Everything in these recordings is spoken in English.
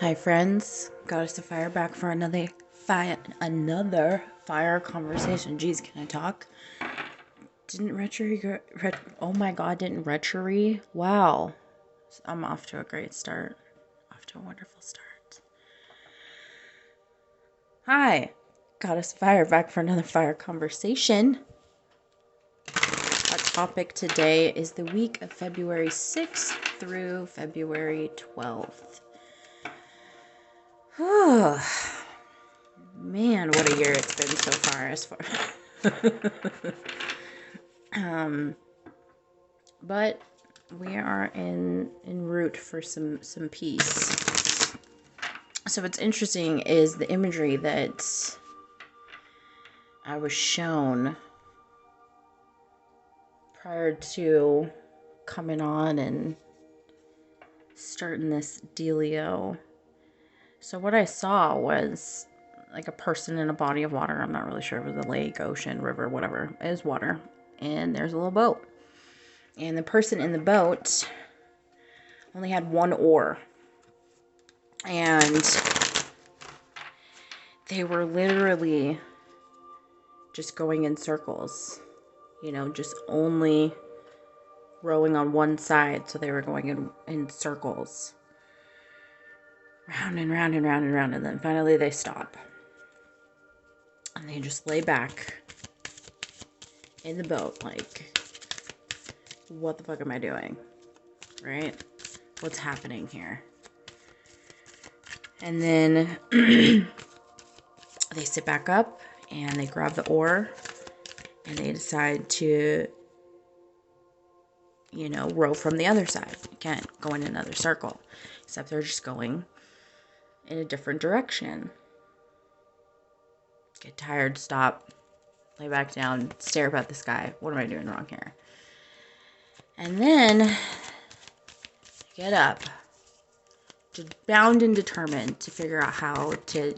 Hi friends, Goddess of Fire back for another fire conversation. Jeez, can I talk? Didn't oh my god, didn't retchery? Wow. I'm off to a great start. Off to a wonderful start. Hi, Goddess of Fire back for another fire conversation. Our topic today is the week of February 6th through February 12th. Man, what a year it's been so far but we are en route for some peace. So what's interesting is the imagery that I was shown prior to coming on and starting this dealio. So what I saw was like a person in a body of water. I'm not really sure if it was a lake, ocean, river, whatever. It is water. And there's a little boat. And the person in the boat only had one oar. And they were literally just going in circles. You know, just only rowing on one side. So they were going in circles. Round and round and round and round. And then finally they stop. And they just lay back in the boat like, what the fuck am I doing? Right? What's happening here? And then they sit back up and they grab the oar and they decide to, you know, row from the other side. Again, go in another circle. Except they're just going in a different direction. Get tired, stop, lay back down, stare up at the sky. What am I doing wrong here? And then get up, just bound and determined to figure out how to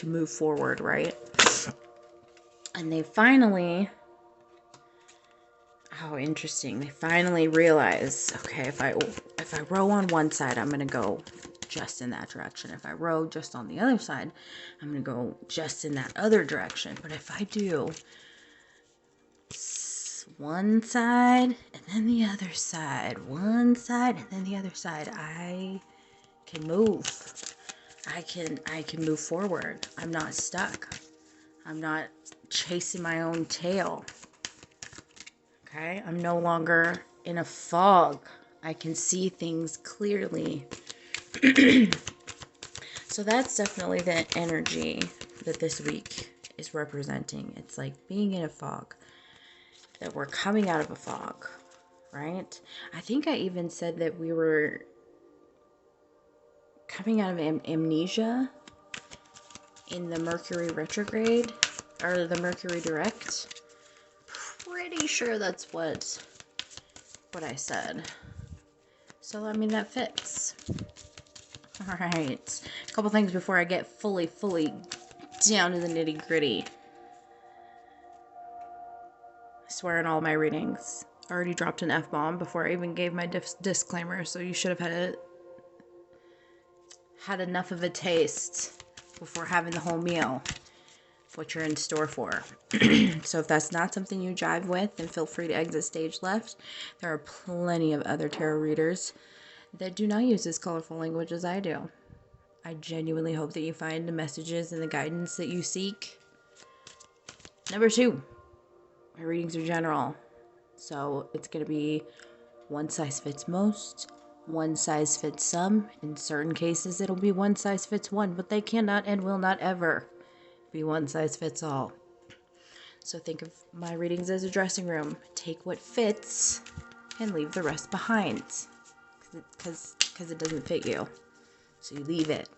move forward, right? And they finally, how interesting, they finally realize, okay, if I row on one side, I'm going to go just in that direction. If I row just on the other side, I'm going to go just in that other direction. But if I do one side and then the other side, one side and then the other side, I can move. I can move forward. I'm not stuck. I'm not chasing my own tail. Okay? I'm no longer in a fog. I can see things clearly. So that's definitely the energy that this week is representing. It's like being in a fog. That we're coming out of a fog, right? I think I even said that we were coming out of amnesia in the Mercury retrograde or the Mercury direct. Pretty sure that's what I said. So I mean that fits. All right, a couple things before I get fully down to the nitty gritty. I swear in all my readings, I already dropped an F-bomb before I even gave my disclaimer, so you should have had enough of a taste before having the whole meal, what you're in store for. So if that's not something you jive with, then feel free to exit stage left. There are plenty of other tarot readers that do not use this colorful language as I do. I genuinely hope that you find the messages and the guidance that you seek. Number 2, my readings are general. So it's going to be one size fits most, one size fits some. In certain cases, it'll be one size fits one, but they cannot and will not ever be one size fits all. So think of my readings as a dressing room. Take what fits and leave the rest behind. Because it doesn't fit you. So you leave it.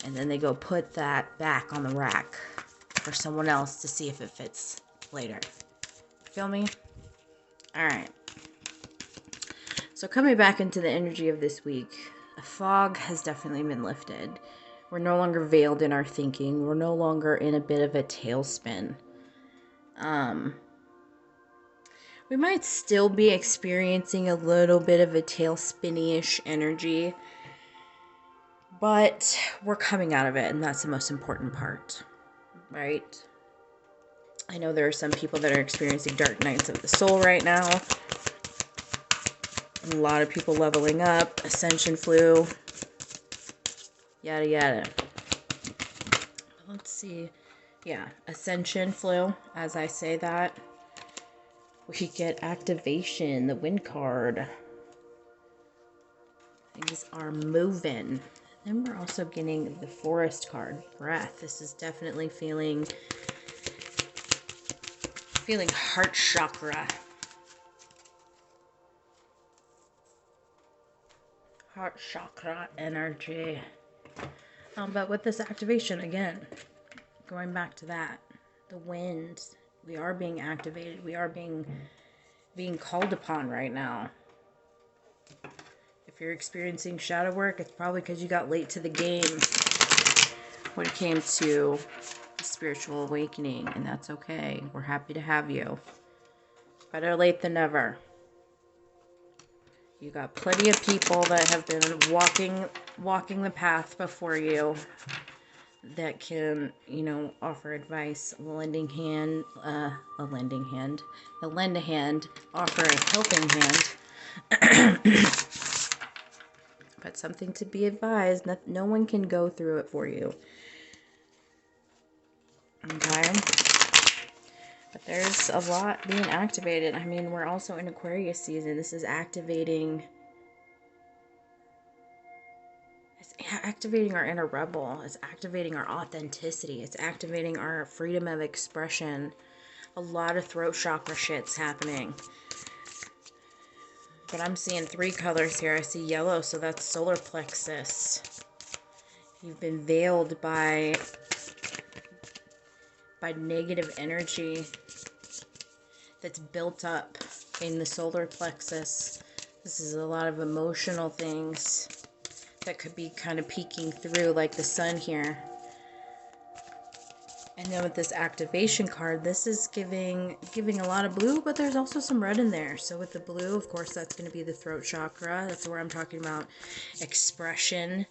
And then they go put that back on the rack for someone else to see if it fits later. Feel me? Alright. So coming back into the energy of this week, a fog has definitely been lifted. We're no longer veiled in our thinking. We're no longer in a bit of a tailspin. We might still be experiencing a little bit of a tailspinny-ish energy, But we're coming out of it, and that's the most important part, right? I know there are some people that are experiencing dark nights of the soul right now. A lot of people leveling up, ascension flu, yada yada. Let's see. Yeah, ascension flu. As I say that, we get activation, the wind card. Things are moving. Then we're also getting the forest card, breath. This is definitely feeling heart chakra. Heart chakra energy. But with this activation, again, going back to that, the wind, we are being activated. We are being called upon right now. If you're experiencing shadow work, it's probably because you got late to the game when it came to spiritual awakening, and that's okay. We're happy to have you. Better late than never. You got plenty of people that have been walking the path before you that can, offer advice, lend a hand, offer a helping hand. But something to be advised, no one can go through it for you. Okay? But there's a lot being activated. I mean, we're also in Aquarius season. This is activating our inner rebel. It's activating our authenticity. It's activating our freedom of expression. A lot of throat chakra shit's happening. But I'm seeing 3 colors here. I see yellow, so that's solar plexus. You've been veiled by negative energy that's built up in the solar plexus. This is a lot of emotional things that could be kind of peeking through, like the sun here. And then with this activation card, this is giving a lot of blue, but there's also some red in there. So with the blue, of course, that's going to be the throat chakra. That's where I'm talking about expression.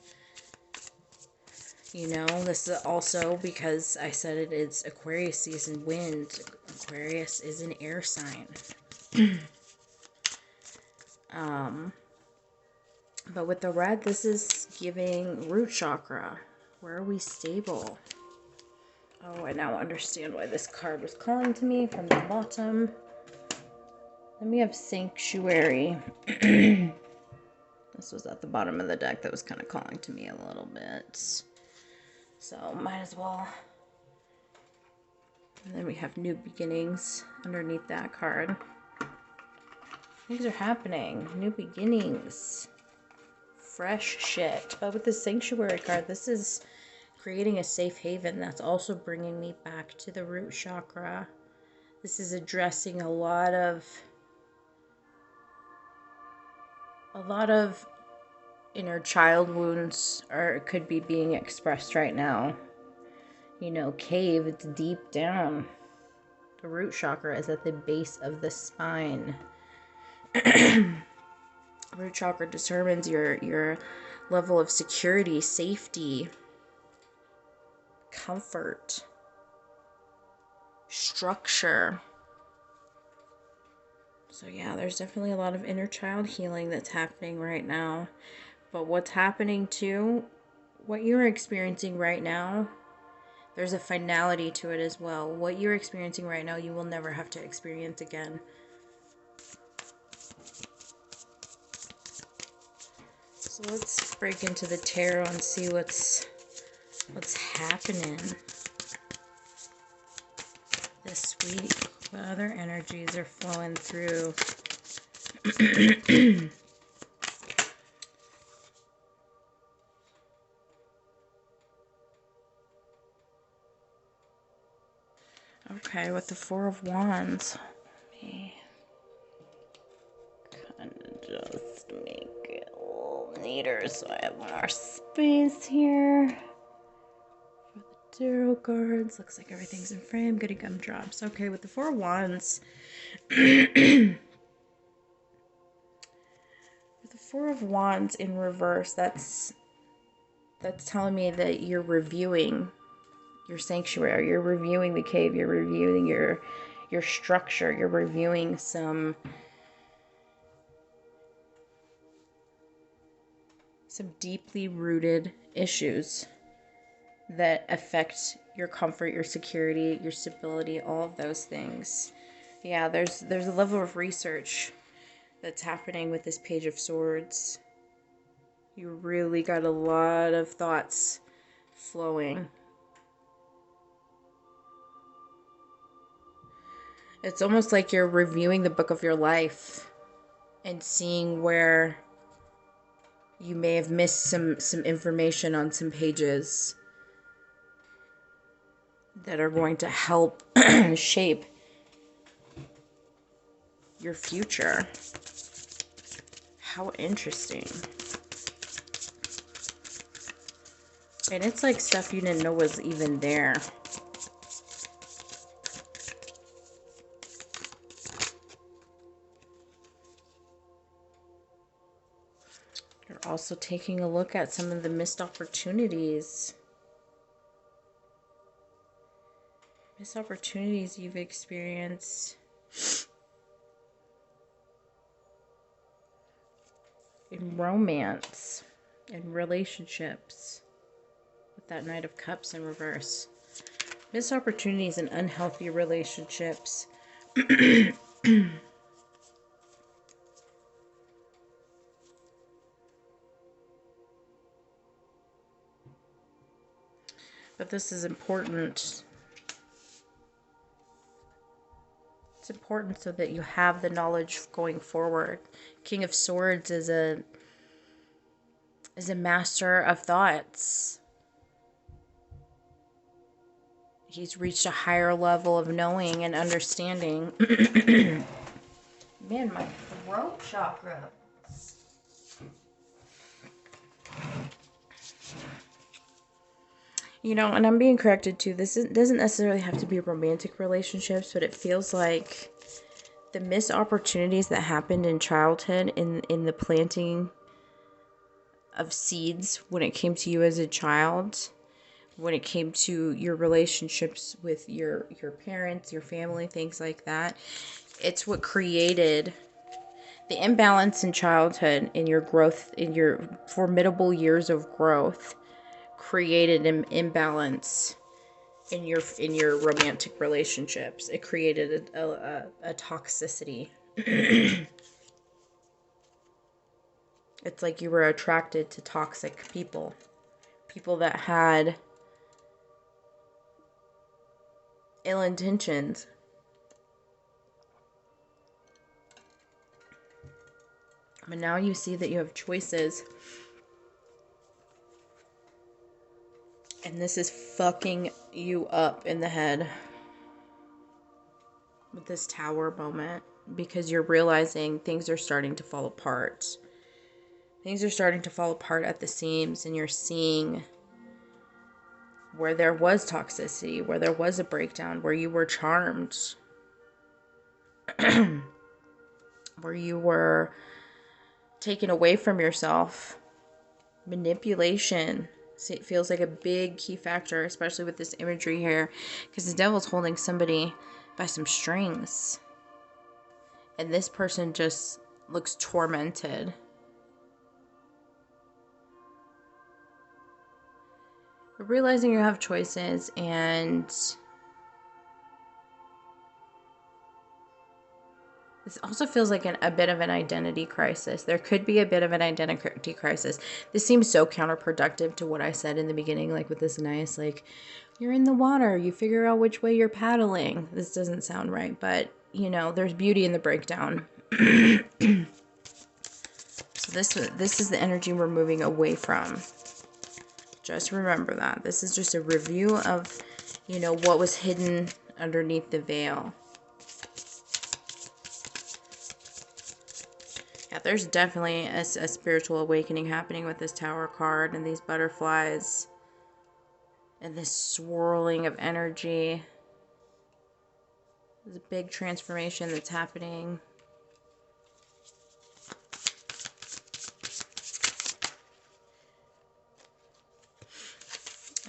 This is also because I said it is Aquarius season, wind. Aquarius is an air sign. But with the red, this is giving root chakra. Where are we stable? Oh, I now understand why this card was calling to me from the bottom. Then we have sanctuary. This was at the bottom of the deck that was kind of calling to me a little bit. So, might as well. And then we have new beginnings underneath that card. Things are happening. New beginnings. Fresh shit. But with the sanctuary card, this is creating a safe haven. That's also bringing me back to the root chakra. This is addressing a lot of inner child wounds could be being expressed right now. Cave, it's deep down. The root chakra is at the base of the spine. Root chakra determines your level of security, safety, comfort, structure. So yeah, there's definitely a lot of inner child healing that's happening right now. But what's happening too, what you're experiencing right now, there's a finality to it as well. What you're experiencing right now, you will never have to experience again. So let's break into the tarot and see what's happening this week. What other energies are flowing through? Okay, with the Four of Wands, let me kind of just make it a little neater so I have more space here. For the tarot cards, looks like everything's in frame. Goody gumdrops. Okay, with the Four of Wands, with the Four of Wands in reverse, that's That's telling me that you're reviewing your sanctuary, you're reviewing the cave, you're reviewing your structure, you're reviewing some deeply rooted issues that affect your comfort, your security, your stability, all of those things. Yeah, there's a level of research that's happening with this Page of Swords. You really got a lot of thoughts flowing. It's almost like you're reviewing the book of your life and seeing where you may have missed some information on some pages that are going to help shape your future. How interesting. And it's like stuff you didn't know was even there. You're also taking a look at some of the missed opportunities. Missed opportunities you've experienced in romance, in relationships, with that Knight of Cups in reverse. Missed opportunities in unhealthy relationships. But this is important. It's important so that you have the knowledge going forward. King of Swords is a master of thoughts. He's reached a higher level of knowing and understanding. Man, my throat chakra. You know, and I'm being corrected too. Doesn't necessarily have to be romantic relationships, but it feels like the missed opportunities that happened in childhood, in the planting of seeds when it came to you as a child, when it came to your relationships with your parents, your family, things like that. It's what created the imbalance in childhood, in your growth, in your formidable years of growth, created an imbalance in your romantic relationships. It created a toxicity. It's like you were attracted to toxic people that had ill intentions. But now you see that you have choices. And this is fucking you up in the head with this Tower moment, because you're realizing things are starting to fall apart. Things are starting to fall apart at the seams, and you're seeing where there was toxicity, where there was a breakdown, where you were charmed, where you were taken away from yourself. Manipulation. See, it feels like a big key factor, especially with this imagery here, because the devil's holding somebody by some strings. And this person just looks tormented. But realizing you have choices, and this also feels like a bit of an identity crisis. There could be a bit of an identity crisis. This seems so counterproductive to what I said in the beginning, like with this nice, like, you're in the water, you figure out which way you're paddling. This doesn't sound right, but, you know, there's beauty in the breakdown. So this is the energy we're moving away from. Just remember that. This is just a review of, you know, what was hidden underneath the veil. Yeah, there's definitely a spiritual awakening happening with this Tower card and these butterflies and this swirling of energy. There's a big transformation that's happening.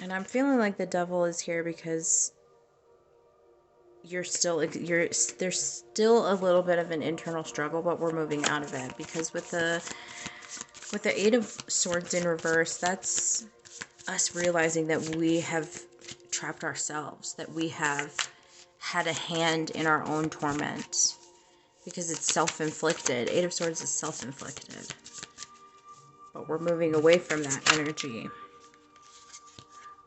And I'm feeling like the devil is here because there's still a little bit of an internal struggle, but we're moving out of it, because with the Eight of Swords in reverse, that's us realizing that we have trapped ourselves, that we have had a hand in our own torment, because it's self-inflicted. Eight of Swords is self-inflicted. But we're moving away from that energy.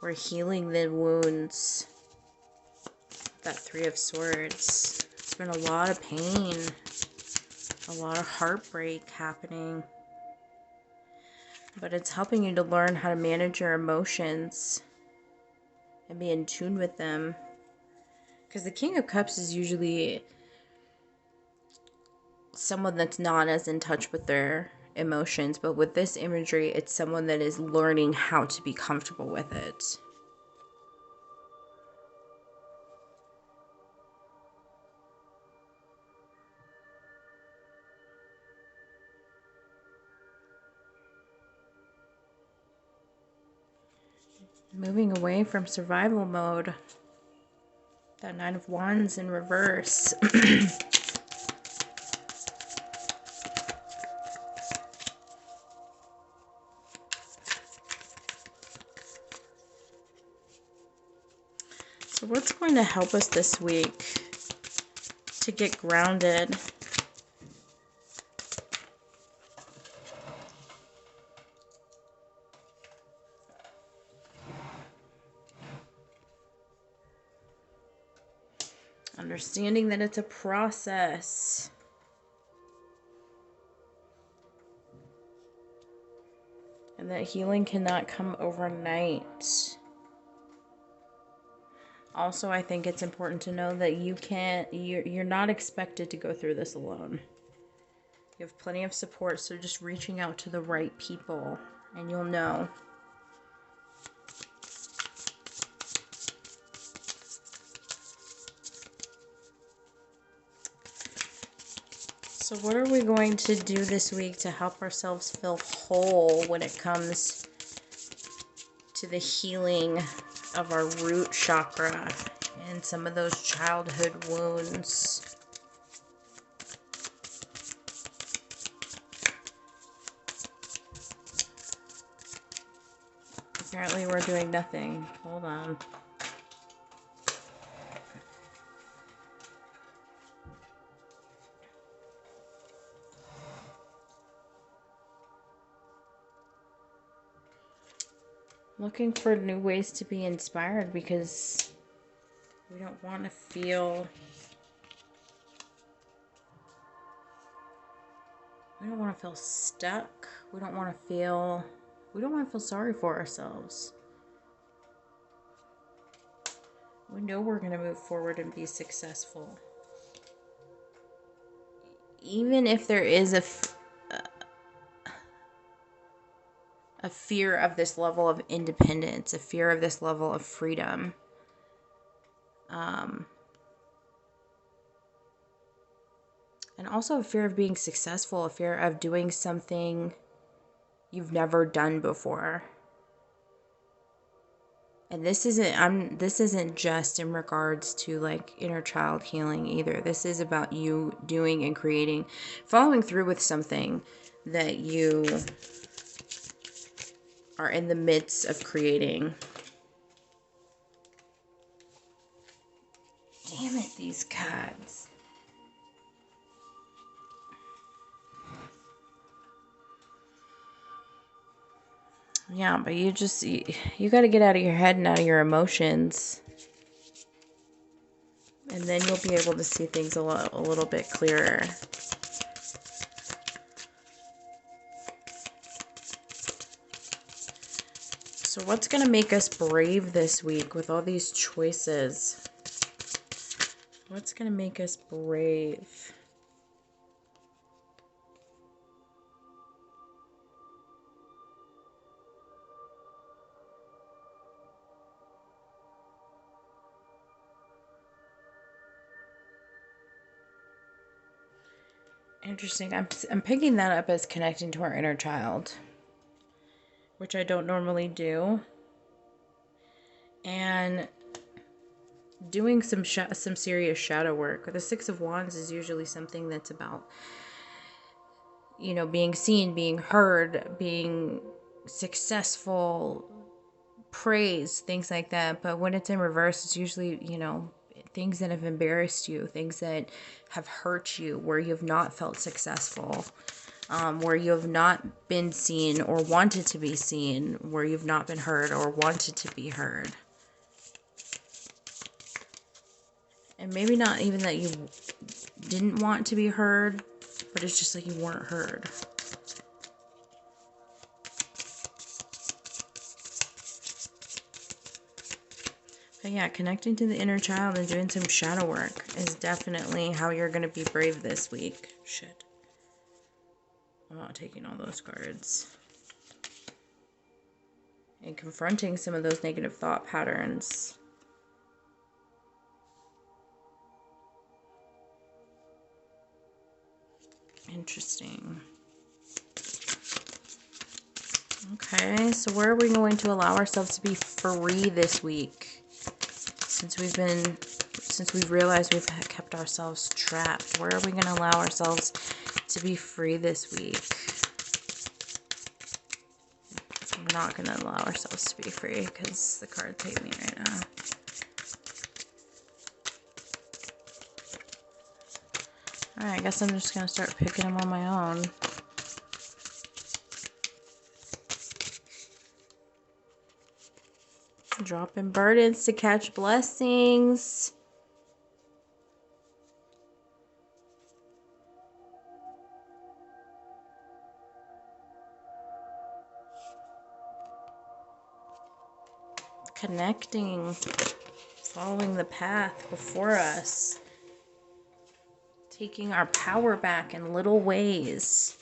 We're healing the wounds. That Three of Swords. It's been a lot of pain. A lot of heartbreak happening. But it's helping you to learn how to manage your emotions and be in tune with them. Because the King of Cups is usually someone that's not as in touch with their emotions. But with this imagery, it's someone that is learning how to be comfortable with it. Moving away from survival mode. That Nine of Wands in reverse. So what's going to help us this week to get grounded? Understanding that it's a process. And that healing cannot come overnight. Also, I think it's important to know that you're not expected to go through this alone. You have plenty of support, so just reaching out to the right people and you'll know. So what are we going to do this week to help ourselves feel whole when it comes to the healing of our root chakra and some of those childhood wounds? Apparently we're doing nothing. Hold on. Looking for new ways to be inspired, because we don't want to feel stuck. We don't want to feel sorry for ourselves. We know we're going to move forward and be successful. Even if there is a fear of this level of independence, a fear of this level of freedom. And also a fear of being successful, a fear of doing something you've never done before. And this isn't just in regards to like inner child healing either. This is about you doing and creating, following through with something that you are in the midst of creating. Damn it, these cards. Yeah, but you got to get out of your head and out of your emotions. And then you'll be able to see things a little bit clearer. So what's going to make us brave this week with all these choices? What's going to make us brave? Interesting. I'm picking that up as connecting to our inner child, which I don't normally do. and doing some serious shadow work. The Six of Wands is usually something that's about, you know, being seen, being heard, being successful, praise, things like that. But when it's in reverse, it's usually, you know, things that have embarrassed you, things that have hurt you, where you have not felt successful, where you have not been seen or wanted to be seen, where you've not been heard or wanted to be heard. And maybe not even that you didn't want to be heard, but it's just like you weren't heard. But yeah, connecting to the inner child and doing some shadow work is definitely how you're going to be brave this week. Shit. I'm not taking all those cards. And confronting some of those negative thought patterns. Interesting. Okay, so where are we going to allow ourselves to be free this week? Since we've realized we've kept ourselves trapped, where are we going to allow ourselves to be free this week? We're not going to allow ourselves to be free because the cards hate me right now. Alright, I guess I'm just going to start picking them on my own. Dropping burdens to catch blessings. Connecting, following the path before us. Taking our power back in little ways.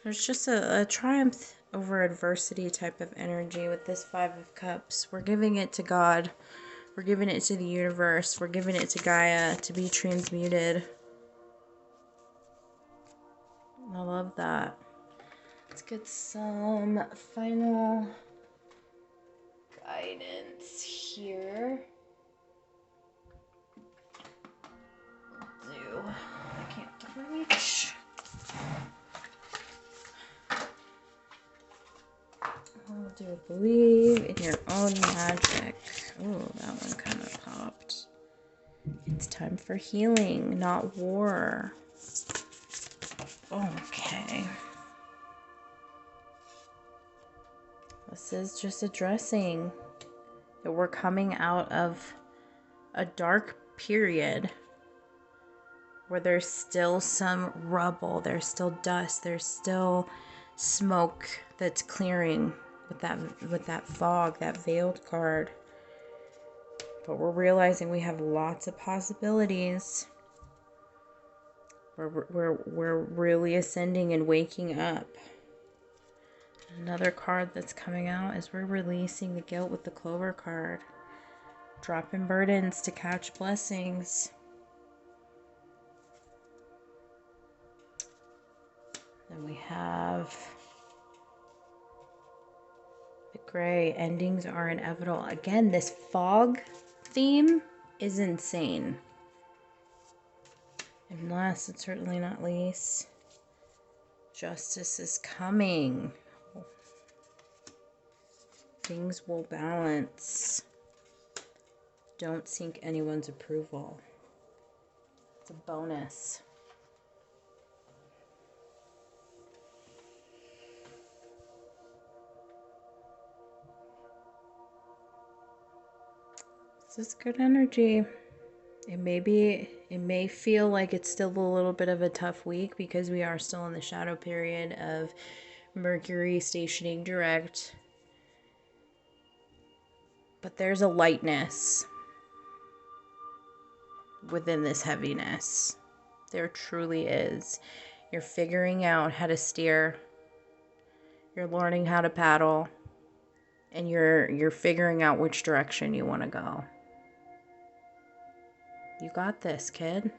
There's just a triumph over adversity type of energy with this Five of Cups. We're giving it to God. We're giving it to the universe. We're giving it to Gaia to be transmuted. I love that. Let's get some final guidance here. I can't reach. Oh, do believe in your own magic. Oh, that one kind of popped. It's time for healing, not war. Okay. This is just addressing that we're coming out of a dark period where there's still some rubble, there's still dust, there's still smoke that's clearing with that fog, that veiled card. But we're realizing we have lots of possibilities. We're really ascending and waking up. Another card that's coming out is we're releasing the guilt with the Clover card. Dropping burdens to catch blessings. Then we have the Gray. Endings are inevitable. Again, this fog theme is insane. And last and certainly not least, justice is coming. Things will balance. Don't seek anyone's approval. It's a bonus. This is good energy. It may feel like it's still a little bit of a tough week because we are still in the shadow period of Mercury stationing direct. But there's a lightness within this heaviness. There truly is. You're figuring out how to steer. You're learning how to paddle. And you're figuring out which direction you want to go. You got this, kid.